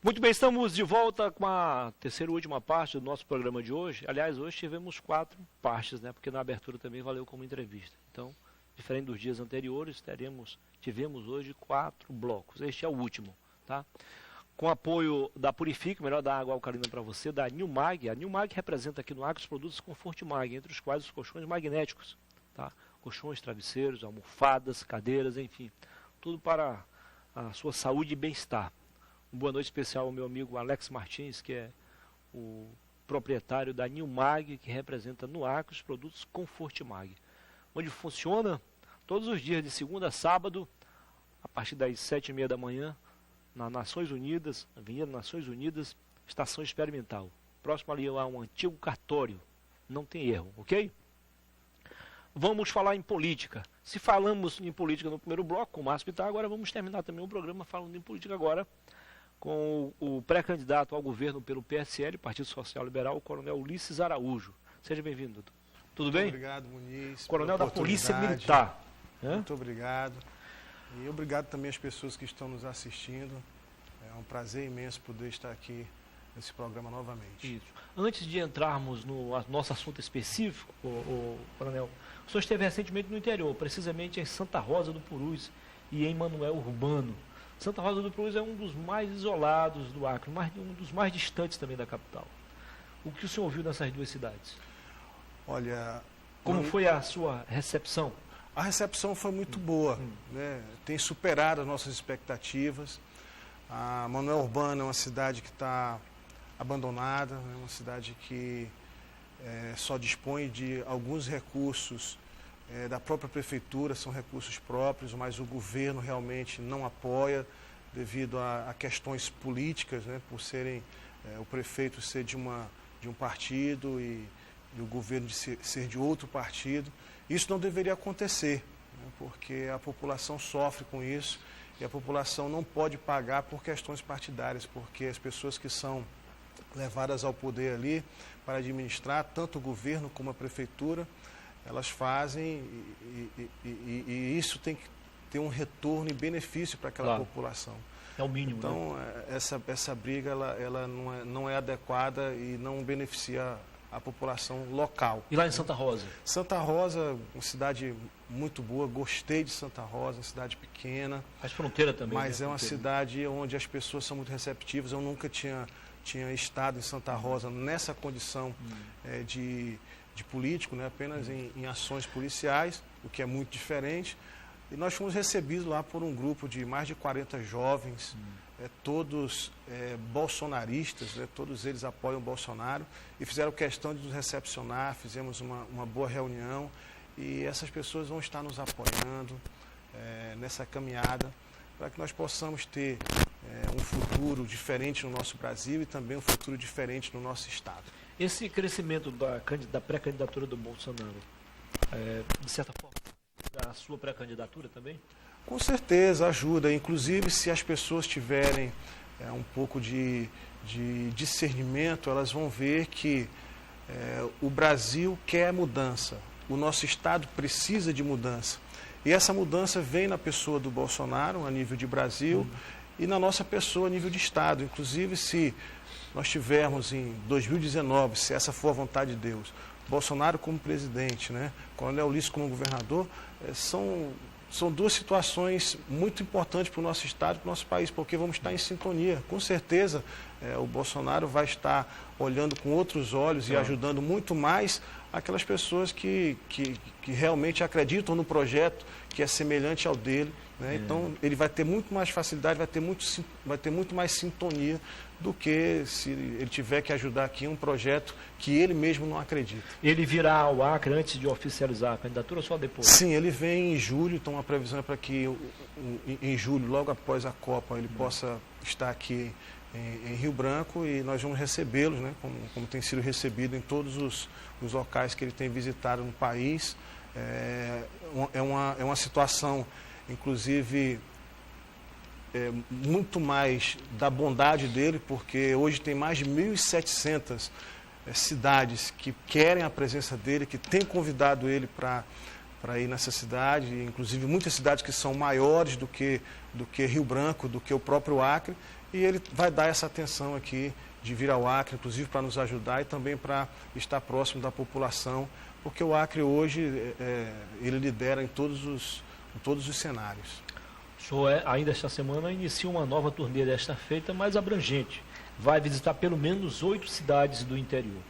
Muito bem, estamos de volta com a terceira e última parte do nosso programa de hoje. Aliás, hoje tivemos 4 partes, né? Porque na abertura também valeu como entrevista. Então, diferente dos dias anteriores, tivemos hoje 4 blocos. Este é o último, tá? Com apoio da Purifique, melhor da água alcalina para você, da Newmag. A Newmag representa aqui no Acre os produtos Conforto Mag, entre os quais os colchões magnéticos, tá? Colchões, travesseiros, almofadas, cadeiras, enfim, tudo para a sua saúde e bem-estar. Uma boa noite especial ao meu amigo Alex Martins, que é o proprietário da Newmag, que representa no Acre os produtos Conforto Mag, onde funciona todos os dias de segunda a sábado, a partir das 7h30 da manhã, na Nações Unidas, Avenida Nações Unidas, Estação Experimental. Próximo ali há um antigo cartório, não tem erro, ok? Vamos falar em política. Se falamos em política no primeiro bloco, com o Márcio Pittar, agora vamos terminar também o programa falando em política agora, com o pré-candidato ao governo pelo PSL, Partido Social Liberal, o Coronel Ulisses Araújo. Seja bem-vindo, doutor. Tudo bem? Muito obrigado, Muniz. Coronel da Polícia Militar. Muito obrigado. E obrigado também às pessoas que estão nos assistindo. É um prazer imenso poder estar aqui nesse programa novamente. Isso. Antes de entrarmos no nosso assunto específico, Coronel, o senhor esteve recentemente no interior, precisamente em Santa Rosa do Purus e em Manoel Urbano. Santa Rosa do Purus é um dos mais isolados do Acre, um dos mais distantes também da capital. O que o senhor viu nessas 2 cidades? Olha... Como foi a sua recepção? A recepção foi muito boa, né? Tem superado as nossas expectativas. A Manoel Urbano é uma cidade que está abandonada, é uma cidade que só dispõe de alguns recursos da própria prefeitura, são recursos próprios, mas o governo realmente não apoia devido a questões políticas, né? Por serem o prefeito ser de um partido e o governo ser de outro partido. Isso não deveria acontecer, né? Porque a população sofre com isso e a população não pode pagar por questões partidárias, porque as pessoas que são levadas ao poder ali para administrar tanto o governo como a prefeitura, elas fazem e isso tem que ter um retorno e benefício para aquela população. É o mínimo. Então, né? essa briga ela não é adequada e não beneficia a população local. E lá em Santa Rosa? Santa Rosa, uma cidade muito boa, gostei de Santa Rosa, uma cidade pequena. Faz fronteira também. Mas né? É uma cidade onde as pessoas são muito receptivas. Eu nunca tinha estado em Santa Rosa nessa condição de político, né? Apenas em ações policiais, o que é muito diferente. E nós fomos recebidos lá por um grupo de mais de 40 jovens, todos bolsonaristas, né? Todos eles apoiam o Bolsonaro e fizeram questão de nos recepcionar, fizemos uma boa reunião e essas pessoas vão estar nos apoiando nessa caminhada para que nós possamos ter um futuro diferente no nosso Brasil e também um futuro diferente no nosso Estado. Esse crescimento da pré-candidatura do Bolsonaro, de certa forma, da sua pré-candidatura também? Com certeza ajuda, inclusive se as pessoas tiverem um pouco de discernimento, elas vão ver que o Brasil quer mudança, o nosso Estado precisa de mudança. E essa mudança vem na pessoa do Bolsonaro, a nível de Brasil, e na nossa pessoa, a nível de Estado. Inclusive, se nós tivermos em 2019, se essa for a vontade de Deus, Bolsonaro como presidente, né? Coronel Ulisses como governador, são 2 situações muito importantes para o nosso Estado, para o nosso país, porque vamos estar em sintonia. Com certeza, o Bolsonaro vai estar olhando com outros olhos e ajudando muito mais aquelas pessoas que realmente acreditam no projeto que é semelhante ao dele, né? Então, ele vai ter muito mais facilidade, vai ter muito mais sintonia do que se ele tiver que ajudar aqui um projeto que ele mesmo não acredita. Ele virá ao Acre antes de oficializar a candidatura ou só depois? Sim, ele vem em julho, então a previsão é para que em julho, logo após a Copa, ele possa estar aqui em Rio Branco e nós vamos recebê-los, né, como tem sido recebido em todos os locais que ele tem visitado no país. É uma situação, inclusive, muito mais da bondade dele, porque hoje tem mais de 1.700 cidades que querem a presença dele, que têm convidado ele para ir nessa cidade, inclusive muitas cidades que são maiores do que Rio Branco, do que o próprio Acre, e ele vai dar essa atenção aqui de vir ao Acre, inclusive para nos ajudar e também para estar próximo da população, porque o Acre hoje, ele lidera em todos os cenários. O senhor ainda esta semana inicia uma nova turnê desta feita, mais abrangente. Vai visitar pelo menos 8 cidades do interior.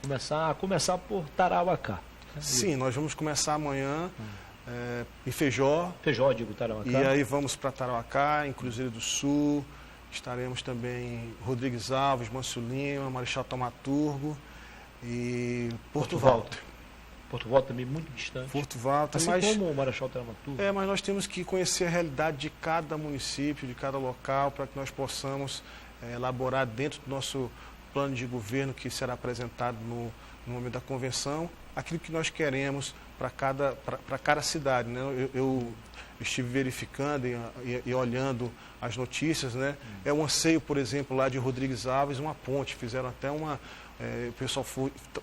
Começar por Tarauacá. Sim, nós vamos começar amanhã em Feijó. Feijó, digo, Tarauacá. E aí vamos para Tarauacá, em Cruzeiro do Sul. Estaremos também em Rodrigues Alves, Manso Lima, Marechal Thaumaturgo e Porto Walter. Porto Walter também muito distante. Porto Walter, assim mas como o Marechal Thaumaturgo. Mas nós temos que conhecer a realidade de cada município, de cada local, para que nós possamos elaborar dentro do nosso plano de governo que será apresentado no momento da convenção, aquilo que nós queremos para cada cidade, né? Eu estive verificando e olhando as notícias, né? É um anseio, por exemplo, lá de Rodrigues Alves, uma ponte. Fizeram até o pessoal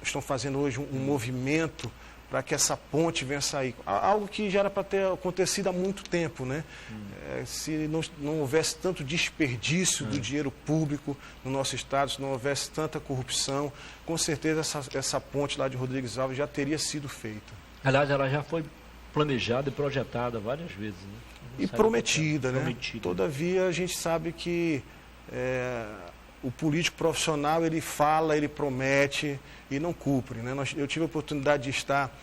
estão fazendo hoje um movimento para que essa ponte venha sair. Algo que já era para ter acontecido há muito tempo, né? Se não houvesse tanto desperdício do dinheiro público no nosso estado, se não houvesse tanta corrupção, com certeza essa ponte lá de Rodrigues Alves já teria sido feita. Aliás, ela já foi planejada e projetada várias vezes, né? E prometida, né? Todavia, a gente sabe que o político profissional, ele fala, ele promete e não cumpre, né? Eu tive a oportunidade de estar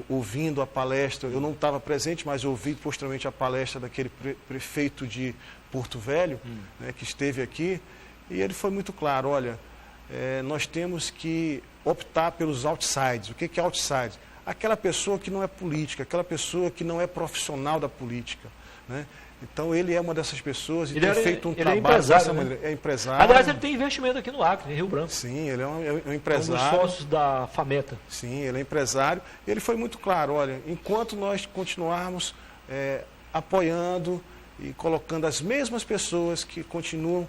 ouvindo a palestra, eu não estava presente, mas ouvi posteriormente a palestra daquele prefeito de Porto Velho, né, que esteve aqui, e ele foi muito claro: olha, nós temos que optar pelos outsiders. O que é outsider? Aquela pessoa que não é política, aquela pessoa que não é profissional da política, né? Então ele é uma dessas pessoas e tem feito um trabalho dessa maneira. É empresário. Aliás, ele tem investimento aqui no Acre, em Rio Branco. Sim, ele é um empresário. Um dos sócios da Fameta. Sim, ele é empresário. Ele foi muito claro: olha, enquanto nós continuarmos apoiando e colocando as mesmas pessoas que continuam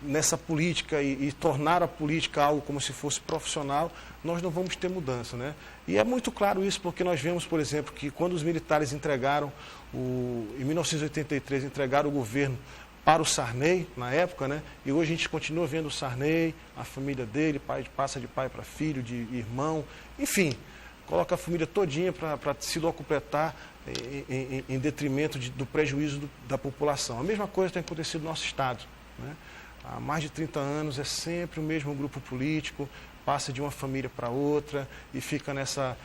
nessa política e tornar a política algo como se fosse profissional, nós não vamos ter mudança, né? E é muito claro isso, porque nós vemos, por exemplo, que quando os militares entregaram, em 1983, entregaram o governo para o Sarney, na época, né? E hoje a gente continua vendo o Sarney, a família dele, passa de pai para filho, de irmão, enfim, coloca a família todinha para se locupletar em detrimento do prejuízo da população. A mesma coisa tem acontecido no nosso estado, né? Há mais de 30 anos é sempre o mesmo grupo político, passa de uma família para outra e fica nessa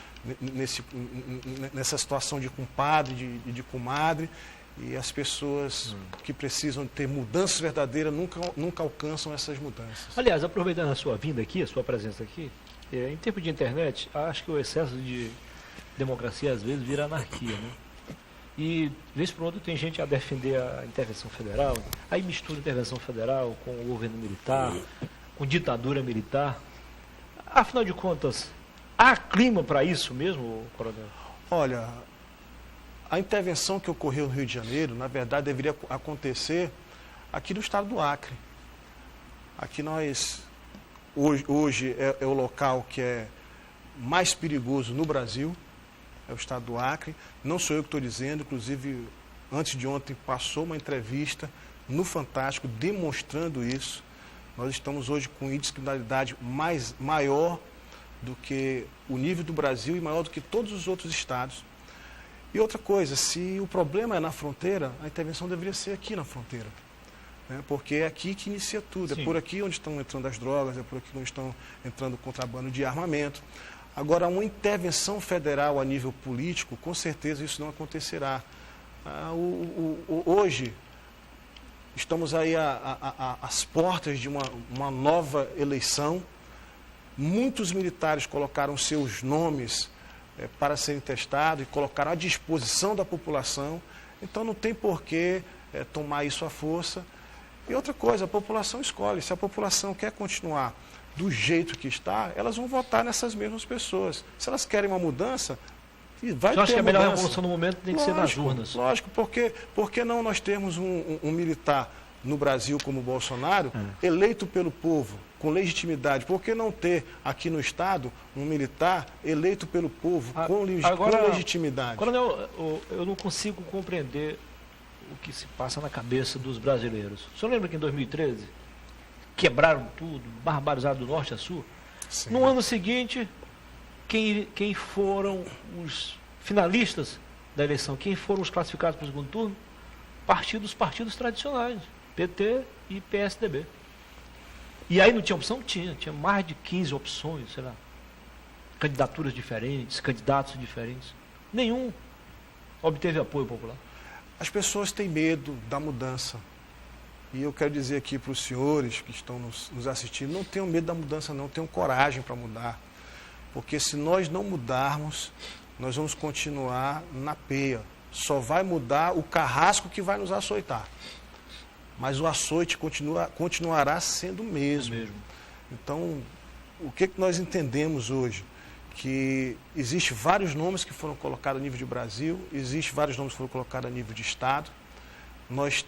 situação de compadre, de comadre, e as pessoas que precisam ter mudanças verdadeiras nunca alcançam essas mudanças. Aliás, aproveitando a sua vinda aqui, a sua presença aqui, em tempo de internet, acho que o excesso de democracia às vezes vira anarquia, né? E, vez por outra, tem gente a defender a intervenção federal, aí mistura intervenção federal com o governo militar, com ditadura militar. Afinal de contas, há clima para isso mesmo, coronel? Olha, a intervenção que ocorreu no Rio de Janeiro, na verdade, deveria acontecer aqui no estado do Acre. Aqui hoje é o local que é mais perigoso no Brasil, é o estado do Acre. Não sou eu que estou dizendo, inclusive, antes de ontem passou uma entrevista no Fantástico demonstrando isso. Nós estamos hoje com índice de criminalidade maior do que o nível do Brasil e maior do que todos os outros estados. E outra coisa, se o problema é na fronteira, a intervenção deveria ser aqui na fronteira, né? Porque é aqui que inicia tudo. Sim. É por aqui onde estão entrando as drogas, é por aqui onde estão entrando o contrabando de armamento. Agora, uma intervenção federal a nível político, com certeza isso não acontecerá. Hoje, estamos aí às portas de uma nova eleição. Muitos militares colocaram seus nomes para serem testados e colocaram à disposição da população. Então, não tem por que tomar isso à força. E outra coisa, a população escolhe. Se a população quer continuar do jeito que está, elas vão votar nessas mesmas pessoas. Se elas querem uma mudança, vai ter mudança. Eu acho que a melhor revolução no momento tem que ser nas urnas. Lógico, porque não nós temos um militar no Brasil como Bolsonaro, eleito pelo povo, com legitimidade. Por que não ter aqui no Estado um militar eleito pelo povo com legitimidade? Coronel, eu não consigo compreender o que se passa na cabeça dos brasileiros. O senhor lembra que em 2013 quebraram tudo, barbarizaram do norte a sul? Sim. No ano seguinte, quem foram os finalistas da eleição? Quem foram os classificados para o segundo turno? Partidos tradicionais, PT e PSDB. E aí não tinha opção? Tinha mais de 15 opções, sei lá, candidaturas diferentes, candidatos diferentes. Nenhum obteve apoio popular. As pessoas têm medo da mudança. E eu quero dizer aqui para os senhores que estão nos assistindo, não tenham medo da mudança não, tenham coragem para mudar. Porque se nós não mudarmos, nós vamos continuar na peia. Só vai mudar o carrasco que vai nos açoitar. Mas o açoite continuará sendo o mesmo. Então, o que nós entendemos hoje? Que existem vários nomes que foram colocados a nível de Brasil, existem vários nomes que foram colocados a nível de Estado.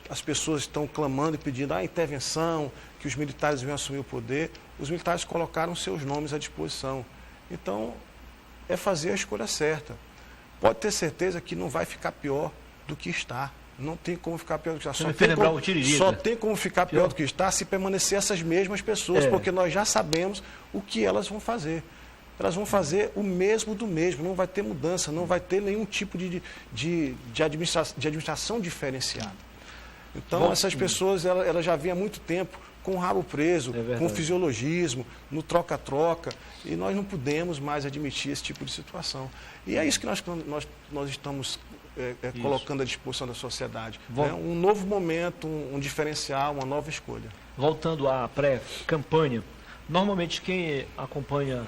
As pessoas estão clamando e pedindo a intervenção, que os militares venham assumir o poder. Os militares colocaram seus nomes à disposição. Então, é fazer a escolha certa. Pode ter certeza que não vai ficar pior do que está. Não tem como ficar pior do que está. Só tem como ficar pior do que está se permanecer essas mesmas pessoas, porque nós já sabemos o que elas vão fazer. Elas vão fazer o mesmo do mesmo, não vai ter mudança, não vai ter nenhum tipo de administração diferenciada. Então, essas pessoas elas já vêm há muito tempo com o rabo preso, com o fisiologismo, no troca-troca, e nós não podemos mais admitir esse tipo de situação. E é isso que nós estamos colocando à disposição da sociedade. Né? Um novo momento, um diferencial, uma nova escolha. Voltando à pré-campanha, normalmente quem acompanha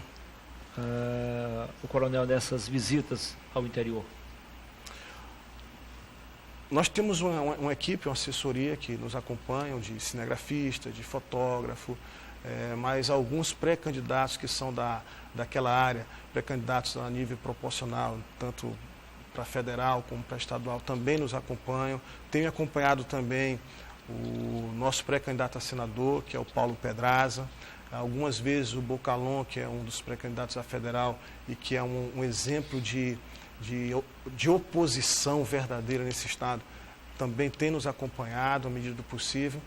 o coronel nessas visitas ao interior? Nós temos uma equipe, uma assessoria que nos acompanham, de cinegrafista, de fotógrafo, mas alguns pré-candidatos que são daquela área, pré-candidatos a nível proporcional, tanto para federal como para estadual, também nos acompanham. Tenho acompanhado também o nosso pré-candidato a senador, que é o Paulo Pedraza, algumas vezes o Bocalon, que é um dos pré-candidatos a federal e que é um exemplo de oposição verdadeira nesse estado, também tem nos acompanhado à medida do possível,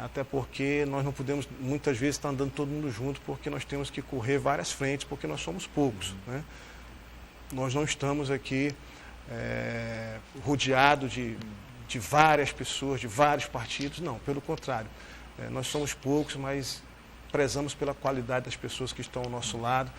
até porque nós não podemos muitas vezes estar andando todo mundo junto, porque nós temos que correr várias frentes, porque nós somos poucos, né? Nós não estamos aqui rodeados de várias pessoas, de vários partidos, não, pelo contrário, nós somos poucos, mas prezamos pela qualidade das pessoas que estão ao nosso lado.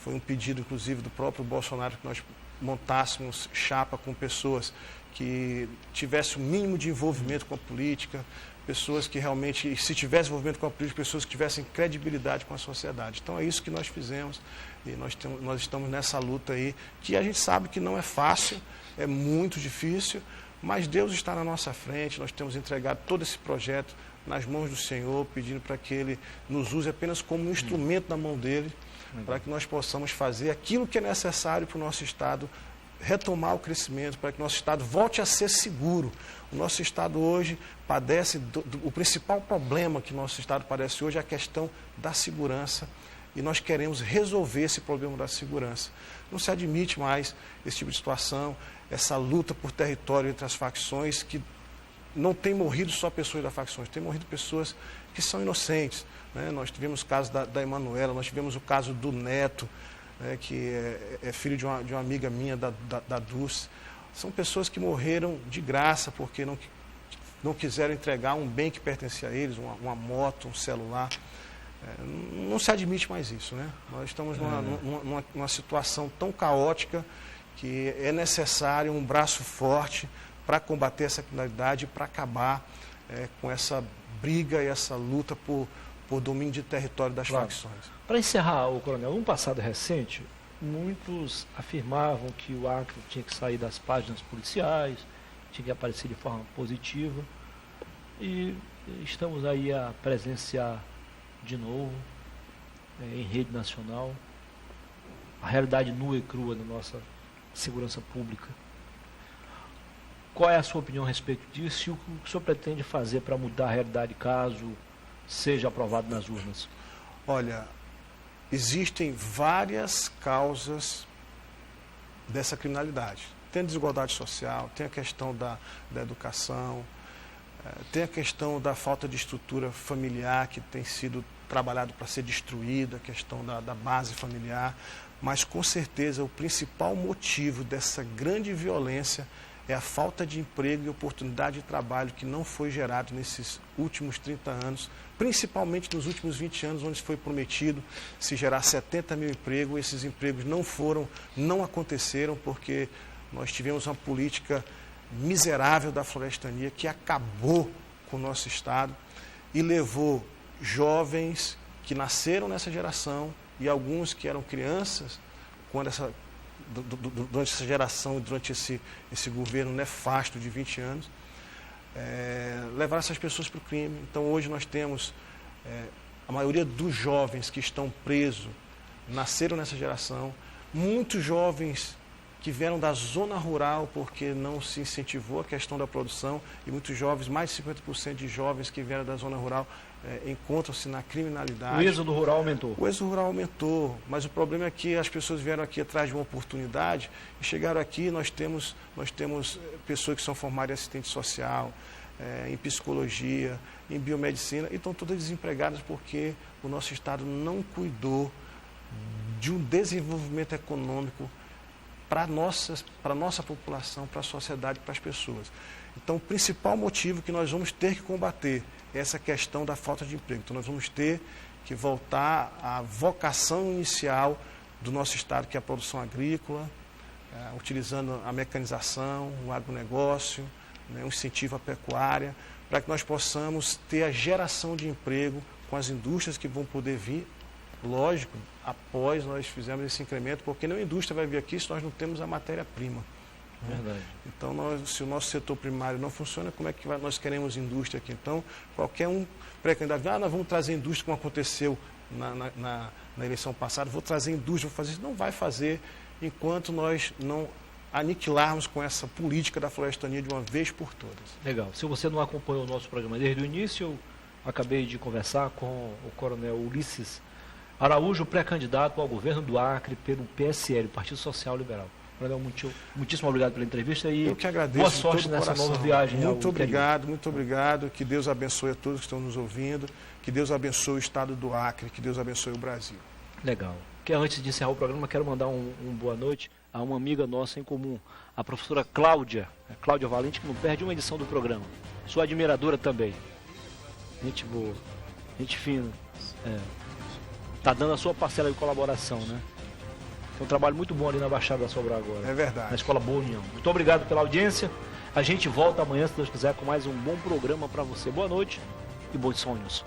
Foi um pedido, inclusive, do próprio Bolsonaro que nós montássemos chapa com pessoas que tivessem o mínimo de envolvimento com a política, pessoas que realmente, se tivessem envolvimento com a política, pessoas que tivessem credibilidade com a sociedade. Então é isso que nós fizemos e nós estamos nessa luta aí, que a gente sabe que não é fácil, é muito difícil, mas Deus está na nossa frente, nós temos entregado todo esse projeto nas mãos do Senhor, pedindo para que Ele nos use apenas como um instrumento na mão dEle, para que nós possamos fazer aquilo que é necessário para o nosso Estado retomar o crescimento, para que o nosso Estado volte a ser seguro. O nosso Estado hoje padece, o principal problema que o nosso Estado padece hoje é a questão da segurança, e nós queremos resolver esse problema da segurança. Não se admite mais esse tipo de situação, essa luta por território entre as facções, que não tem morrido só pessoas das facções, tem morrido pessoas que são inocentes, né? Nós tivemos o caso da Emanuela, nós tivemos o caso do Neto, né, que é filho de uma amiga minha, da Dulce. São pessoas que morreram de graça porque não quiseram entregar um bem que pertencia a eles, uma moto, um celular. Não se admite mais isso, né? Nós estamos numa situação tão caótica que é necessário um braço forte para combater essa criminalidade e para acabar com essa briga e essa luta por domínio de território das facções. Para encerrar, coronel, num passado recente, muitos afirmavam que o Acre tinha que sair das páginas policiais, tinha que aparecer de forma positiva, e estamos aí a presenciar de novo, em rede nacional, a realidade nua e crua da nossa segurança pública. Qual é a sua opinião a respeito disso e o que o senhor pretende fazer para mudar a realidade caso seja aprovado nas urnas? Olha, existem várias causas dessa criminalidade. Tem a desigualdade social, tem a questão da educação, tem a questão da falta de estrutura familiar que tem sido trabalhado para ser destruída, a questão da base familiar, mas com certeza o principal motivo dessa grande violência é a falta de emprego e oportunidade de trabalho que não foi gerado nesses últimos 30 anos, principalmente nos últimos 20 anos, onde foi prometido se gerar 70 mil empregos. Esses empregos não aconteceram, porque nós tivemos uma política miserável da florestania que acabou com o nosso estado e levou jovens que nasceram nessa geração e alguns que eram crianças quando durante essa geração, durante esse governo nefasto de 20 anos, levar essas pessoas para o crime. Então hoje nós temos a maioria dos jovens que estão presos, nasceram nessa geração, muitos jovens que vieram da zona rural porque não se incentivou a questão da produção, e muitos jovens, mais de 50% de jovens que vieram da zona rural encontram-se na criminalidade. O êxodo rural aumentou. O êxodo rural aumentou, mas o problema é que as pessoas vieram aqui atrás de uma oportunidade e chegaram aqui, nós temos pessoas que são formadas em assistente social, em psicologia, em biomedicina, e estão todas desempregadas porque o nosso Estado não cuidou de um desenvolvimento econômico para a nossa população, para a sociedade, para as pessoas. Então, o principal motivo que nós vamos ter que combater é essa questão da falta de emprego. Então, nós vamos ter que voltar à vocação inicial do nosso Estado, que é a produção agrícola, utilizando a mecanização, o agronegócio, o incentivo à pecuária, para que nós possamos ter a geração de emprego com as indústrias que vão poder vir, lógico, após nós fizermos esse incremento, porque nenhuma indústria vai vir aqui se nós não temos a matéria-prima. Verdade. Então, se o nosso setor primário não funciona, como é que nós queremos indústria aqui? Então, qualquer um pré-candidato, nós vamos trazer indústria como aconteceu na eleição passada, vou trazer indústria, vou fazer isso. Não vai fazer enquanto nós não aniquilarmos com essa política da florestania de uma vez por todas. Legal. Se você não acompanhou o nosso programa desde o início, eu acabei de conversar com o coronel Ulisses Araújo, pré-candidato ao governo do Acre pelo PSL, Partido Social Liberal. Coronel, muitíssimo obrigado pela entrevista e eu que agradeço, boa sorte nessa nova viagem. Muito obrigado. Que Deus abençoe a todos que estão nos ouvindo, que Deus abençoe o estado do Acre, que Deus abençoe o Brasil. Legal. Que antes de encerrar o programa, quero mandar um boa noite a uma amiga nossa em comum, a professora Cláudia Valente, que não perde uma edição do programa. Sua admiradora também. Gente boa, gente fina. Está dando a sua parcela de colaboração, né? Tem um trabalho muito bom ali na Baixada da Sobral agora. É verdade. Na Escola Boa União. Muito obrigado pela audiência. A gente volta amanhã, se Deus quiser, com mais um bom programa para você. Boa noite e bons sonhos.